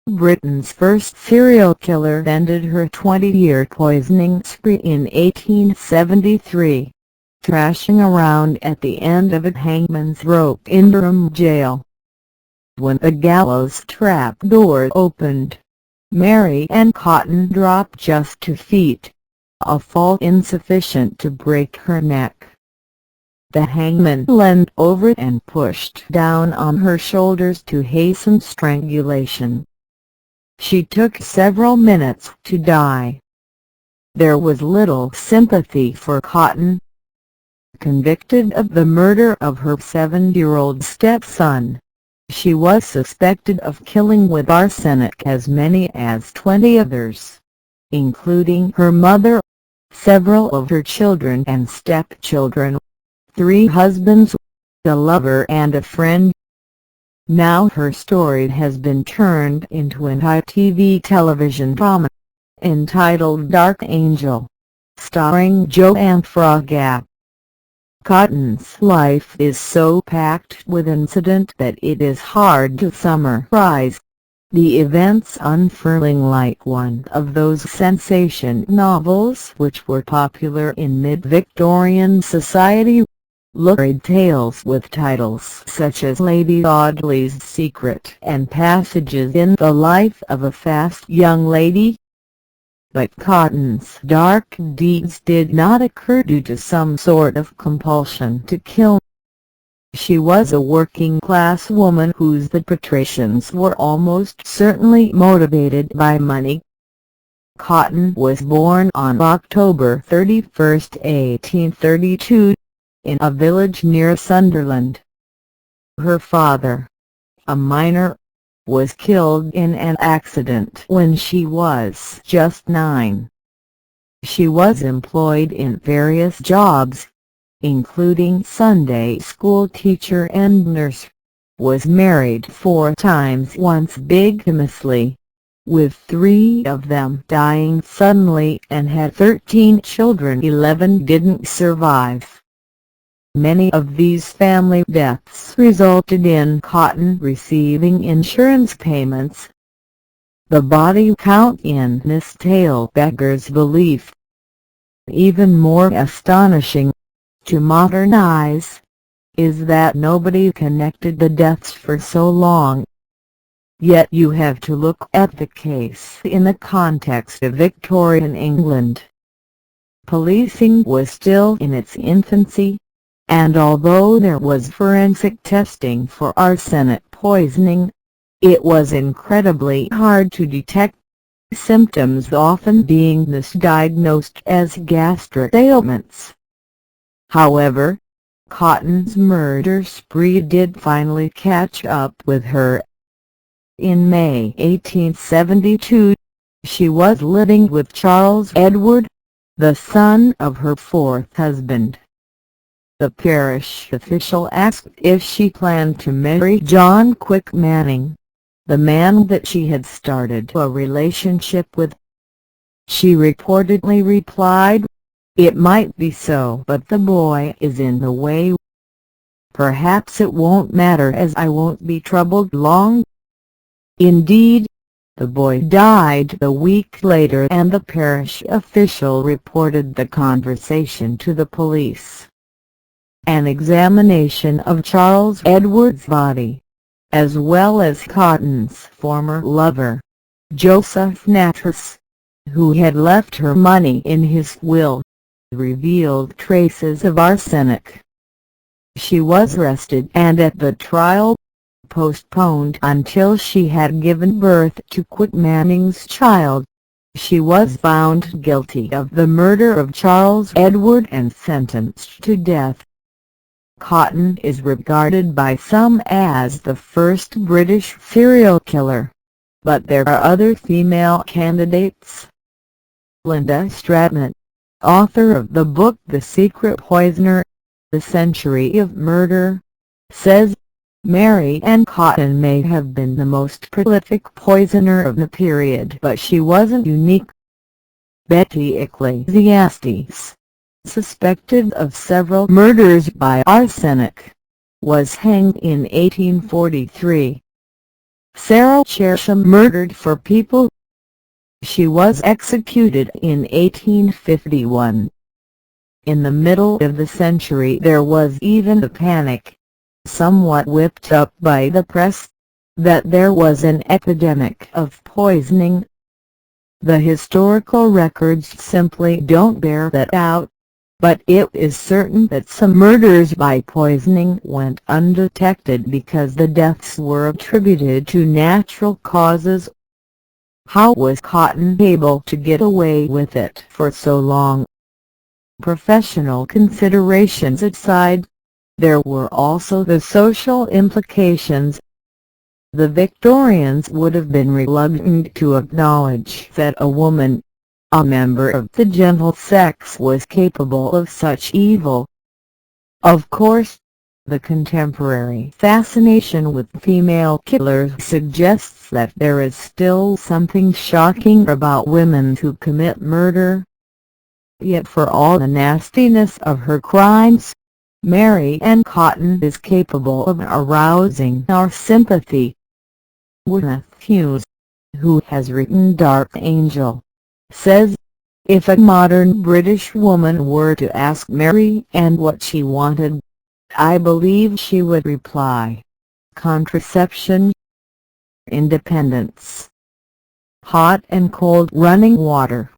Britain's first serial killer ended her 20-year poisoning spree in 1873, thrashing around at the end of a hangman's rope in Durham Jail. When the gallows trapdoor opened, Mary Ann Cotton dropped just 2 feet, a fall insufficient to break her neck. The hangman leaned over and pushed down on her shoulders to hasten strangulation. She took several minutes to die. There was little sympathy for Cotton. Convicted of the murder of her 7-year-old stepson, she was suspected of killing with arsenic as many as 20 others, including her mother, several of her children and stepchildren, 3 husbands, a lover and a friend. Now her story has been turned into an ITV television drama, entitled Dark Angel, starring Joanne Froggatt. Cotton's life is so packed with incident that it is hard to summarize the events, unfurling like one of those sensation novels which were popular in mid-Victorian society. Lurid tales with titles such as Lady Audley's Secret and passages in the life of a fast young lady. But Cotton's dark deeds did not occur due to some sort of compulsion to kill. She was a working-class woman whose perpetrations were almost certainly motivated by money. Cotton was born on October 31, 1832, in a village near Sunderland. Her father, a miner, was killed in an accident when she was just 9. She was employed in various jobs, including Sunday school teacher and nurse, was married 4 times, once bigamously, with 3 of them dying suddenly, and had 13 children. 11 didn't survive. Many of these family deaths resulted in Cotton receiving insurance payments. The body count in this tale beggars belief. Even more astonishing, to modern eyes, is that nobody connected the deaths for so long. Yet you have to look at the case in the context of Victorian England. Policing was still in its infancy, and although there was forensic testing for arsenic poisoning, it was incredibly hard to detect, symptoms often being misdiagnosed as gastric ailments. However, Cotton's murder spree did finally catch up with her. In May 1872, she was living with Charles Edward, the son of her 4th husband. The parish official asked if she planned to marry John Quick Manning, the man that she had started a relationship with. She reportedly replied, "It might be so, but the boy is in the way. Perhaps it won't matter, as I won't be troubled long." Indeed, the boy died a week later, and the parish official reported the conversation to the police. An examination of Charles Edward's body, as well as Cotton's former lover, Joseph Nattrass, who had left her money in his will, revealed traces of arsenic. She was arrested and at the trial, postponed until she had given birth to Quick Manning's child, she was found guilty of the murder of Charles Edward and sentenced to death. Cotton is regarded by some as the first British serial killer, but there are other female candidates. Linda Stratton, author of the book The Secret Poisoner, The Century of Murder, says, Mary Ann Cotton may have been the most prolific poisoner of the period, but she wasn't unique. Betty Ecclesiastes, suspected of several murders by arsenic, was hanged in 1843. Sarah Chersham murdered for people. She was executed in 1851. In the middle of the century there was even a panic, somewhat whipped up by the press, that there was an epidemic of poisoning. The historical records simply don't bear that out, but it is certain that some murders by poisoning went undetected because the deaths were attributed to natural causes. How was Cotton able to get away with it for so long? Professional considerations aside, there were also the social implications. The Victorians would have been reluctant to acknowledge that a woman, a member of the gentle sex, was capable of such evil. Of course, the contemporary fascination with female killers suggests that there is still something shocking about women who commit murder. Yet for all the nastiness of her crimes, Mary Ann Cotton is capable of arousing our sympathy. Gwyneth Hughes, who has written Dark Angel, says, "If a modern British woman were to ask Mary Ann what she wanted, I believe she would reply, contraception, independence, hot and cold running water,